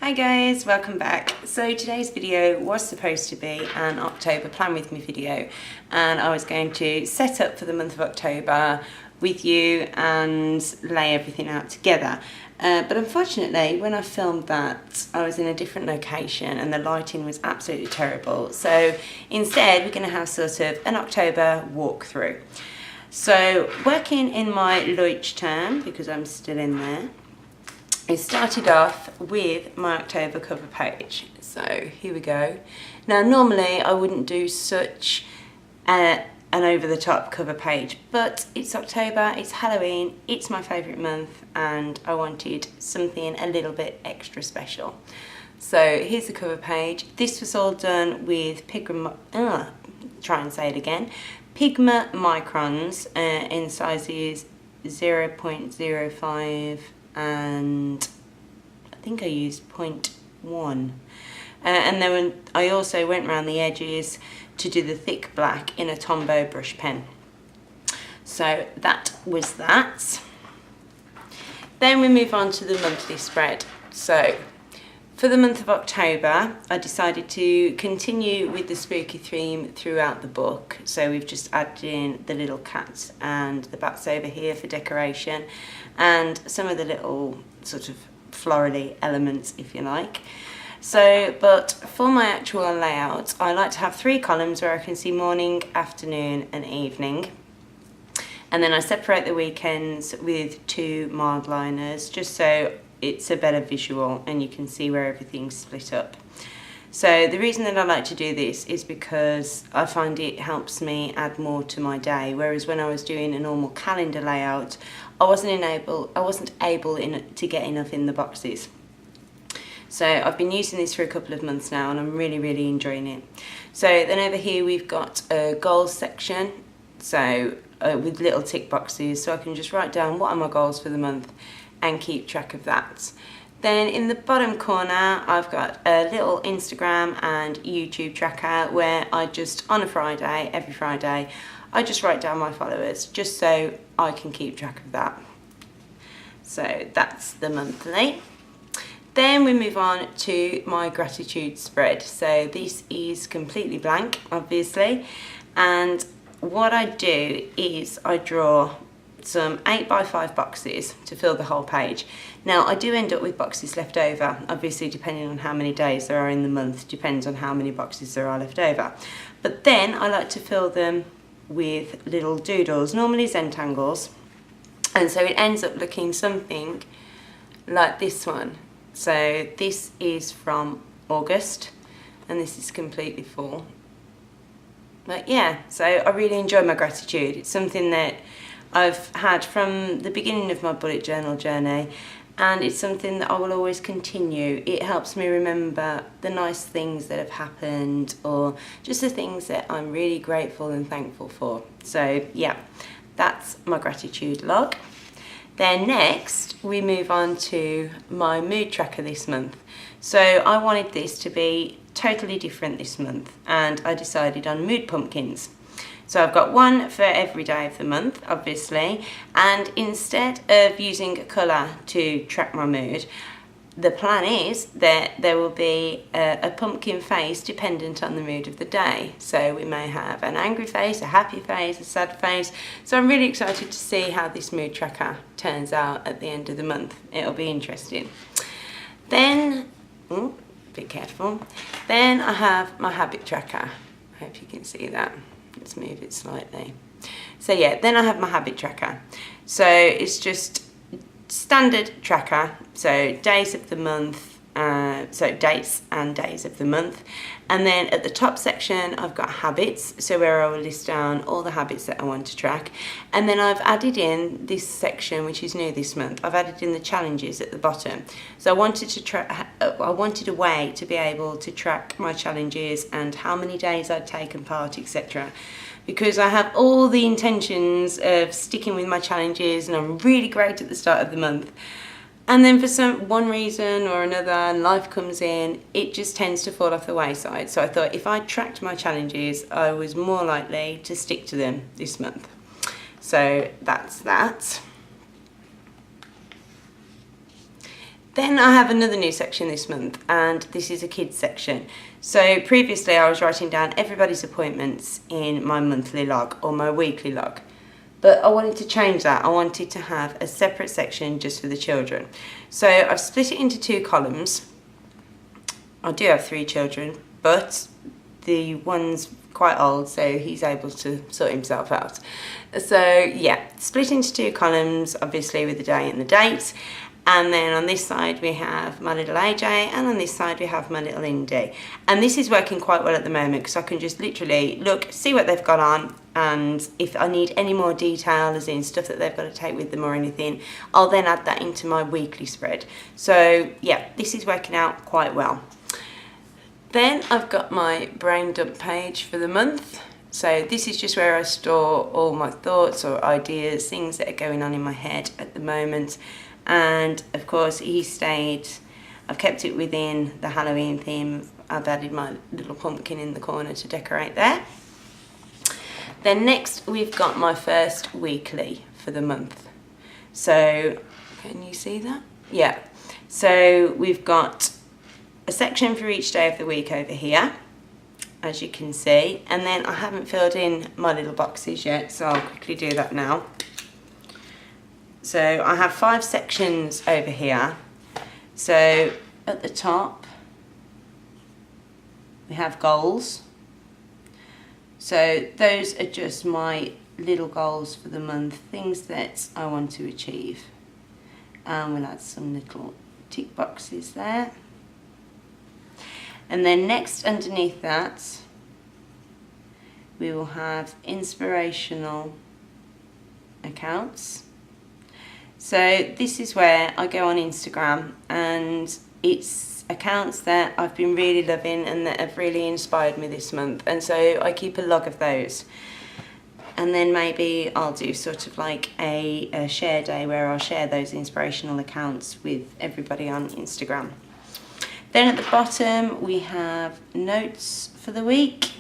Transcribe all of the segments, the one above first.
Hi guys, welcome back. So today's video was supposed to be an October plan with me video, and I was going to set up for the month of October with you and lay everything out together. But unfortunately, when I filmed that, I was in a different location and the lighting was absolutely terrible. So instead, we're going to have sort of an October walkthrough. So working in my Leutsch term, because I'm still in there, I started off with my October cover page. So here we go. Now normally I wouldn't do such an over-the-top cover page, but it's October, it's Halloween, it's my favourite month, and I wanted something a little bit extra special. So here's the cover page. This was all done with Pigma microns in sizes 0.05 and I think I used 0.1. And then I also went around the edges to do the thick black in a Tombow brush pen. So that was that. Then we move on to the monthly spread. So for the month of October, I decided to continue with the spooky theme throughout the book. So we've just added in the little cats and the bats over here for decoration, and some of the little sort of florally elements, if you like. So, but for my actual layout, I like to have 3 columns where I can see morning, afternoon and evening. And then I separate the weekends with 2 mild liners, just so it's a better visual and you can see where everything's split up. So the reason that I like to do this is because I find it helps me add more to my day, whereas when I was doing a normal calendar layout, I wasn't able to get enough in the boxes. So I've been using this for a couple of months now and I'm really enjoying it. So then over here we've got a goals section, so with little tick boxes, so I can just write down what are my goals for the month and keep track of that. Then in the bottom corner I've got a little Instagram and YouTube tracker where I just, on a Friday, every Friday, I just write down my followers just so I can keep track of that. So that's the monthly. Then we move on to my gratitude spread. So this is completely blank, obviously, and what I do is I draw some 8x5 boxes to fill the whole page. Now I do end up with boxes left over, obviously depending on how many days there are in the month, depends on how many boxes there are left over. But then I like to fill them with little doodles, normally Zentangles, and so it ends up looking something like this one. So this is from August and this is completely full. But yeah, so I really enjoy my gratitude. It's something that I've had from the beginning of my bullet journal journey, and it's something that I will always continue. It helps me remember the nice things that have happened, or just the things that I'm really grateful and thankful for. So yeah, that's my gratitude log. Then next we move on to my mood tracker this month. So I wanted this to be totally different this month, and I decided on mood pumpkins. So I've got one for every day of the month, obviously, and instead of using a colour to track my mood, the plan is that there will be a pumpkin face dependent on the mood of the day. So we may have an angry face, a happy face, a sad face. So I'm really excited to see how this mood tracker turns out at the end of the month. It'll be interesting. Then, be careful. Then I have my habit tracker. I hope you can see that. Let's move it slightly. So yeah, then I have my habit tracker. So it's just standard tracker, so days of the month, so dates and days of the month. And then at the top section I've got habits, so where I will list down all the habits that I want to track. And then I've added in this section, which is new this month, I've added in the challenges at the bottom. So I wanted a way to be able to track my challenges and how many days I'd taken part, etc. Because I have all the intentions of sticking with my challenges and I'm really great at the start of the month. And then for one reason or another, and life comes in, it just tends to fall off the wayside. So I thought if I tracked my challenges, I was more likely to stick to them this month. So that's that. Then I have another new section this month, and this is a kids section. So previously I was writing down everybody's appointments in my monthly log or my weekly log. But I wanted to change that. I wanted to have a separate section just for the children. So I've split it into 2 columns. I do have 3 children, but the one's quite old, so he's able to sort himself out. So yeah, split into 2 columns, obviously with the day and the date. And then on this side we have my little AJ, and on this side we have my little Indy. And this is working quite well at the moment because I can just literally look, see what they've got on, and if I need any more detail, as in stuff that they've got to take with them or anything, I'll then add that into my weekly spread. So yeah, this is working out quite well. Then I've got my brain dump page for the month. So this is just where I store all my thoughts or ideas, things that are going on in my head at the moment. And of course I've kept it within the Halloween theme. I've added my little pumpkin in the corner to decorate there. Then next we've got my first weekly for the month. So can you see that? Yeah. So we've got a section for each day of the week over here, as you can see. And then I haven't filled in my little boxes yet, so I'll quickly do that now. So I have 5 sections over here. So at the top we have goals. So those are just my little goals for the month, things that I want to achieve. And we'll add some little tick boxes there. And then next underneath that we will have inspirational accounts. So this is where I go on Instagram, and it's accounts that I've been really loving and that have really inspired me this month, and so I keep a log of those. And then maybe I'll do sort of like a share day where I'll share those inspirational accounts with everybody on Instagram. Then at the bottom we have notes for the week.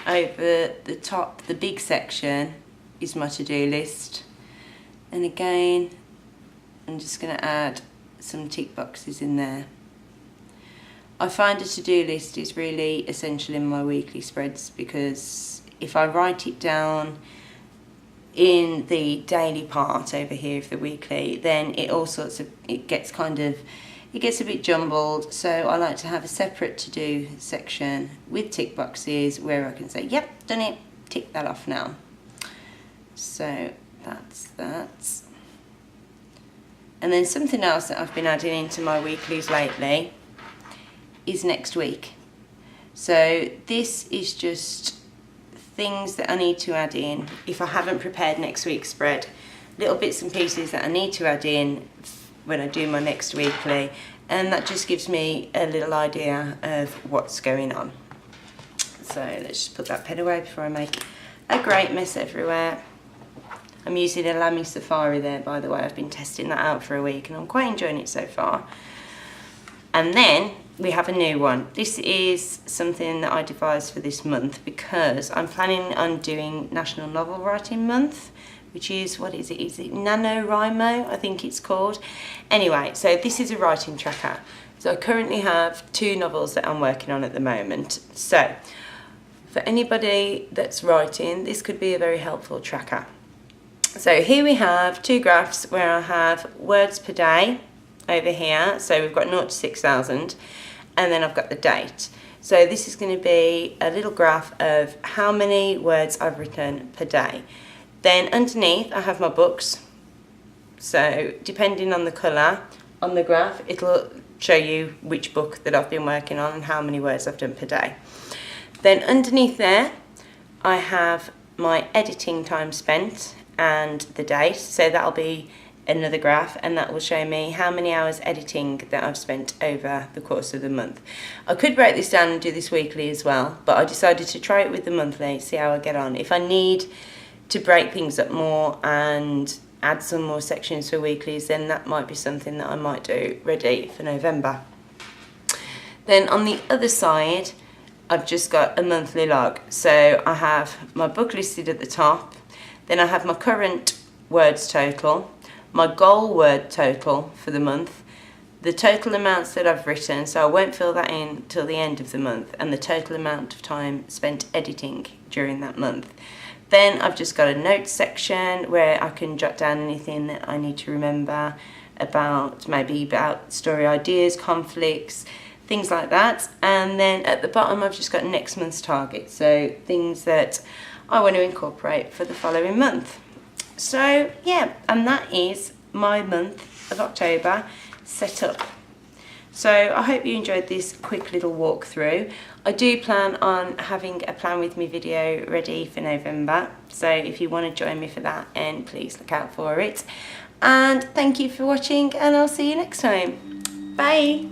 Over the top, the big section is my to-do list. And again, I'm just going to add some tick boxes in there. I find a to-do list is really essential in my weekly spreads, because if I write it down in the daily part over here of the weekly, then it gets a bit jumbled. So I like to have a separate to-do section with tick boxes where I can say, yep, done it, tick that off now. So that's that. And then something else that I've been adding into my weeklies lately is next week. So this is just things that I need to add in if I haven't prepared next week's spread. Little bits and pieces that I need to add in when I do my next weekly, and that just gives me a little idea of what's going on. So let's just put that pen away before I make a great mess everywhere. I'm using a Lamy Safari there, by the way. I've been testing that out for a week and I'm quite enjoying it so far. And then we have a new one. This is something that I devised for this month because I'm planning on doing National Novel Writing Month, which is, what is it? Is it NaNoWriMo, I think it's called. Anyway, so this is a writing tracker. So I currently have 2 novels that I'm working on at the moment. So for anybody that's writing, this could be a very helpful tracker. So here we have 2 graphs where I have words per day over here. So we've got 0 to 6,000, and then I've got the date. So this is going to be a little graph of how many words I've written per day. Then underneath I have my books. So depending on the colour on the graph, it'll show you which book that I've been working on and how many words I've done per day. Then underneath there I have my editing time spent and the date. So that'll be another graph, and that will show me how many hours editing that I've spent over the course of the month. I could break this down and do this weekly as well, but I decided to try it with the monthly, see how I get on. If I need to break things up more and add some more sections for weeklies, then that might be something that I might do ready for November. Then on the other side I've just got a monthly log. So I have my book listed at the top, then I have my current words total, my goal word total for the month, the total amounts that I've written, so I won't fill that in till the end of the month, and the total amount of time spent editing during that month. Then I've just got a notes section where I can jot down anything that I need to remember about, maybe about story ideas, conflicts, things like that. And then at the bottom I've just got next month's target, so things that I want to incorporate for the following month. So yeah, and that is my month of October set up. So I hope you enjoyed this quick little walkthrough. I do plan on having a plan with me video ready for November, so if you want to join me for that, and please look out for it. And thank you for watching, and I'll see you next time. Bye.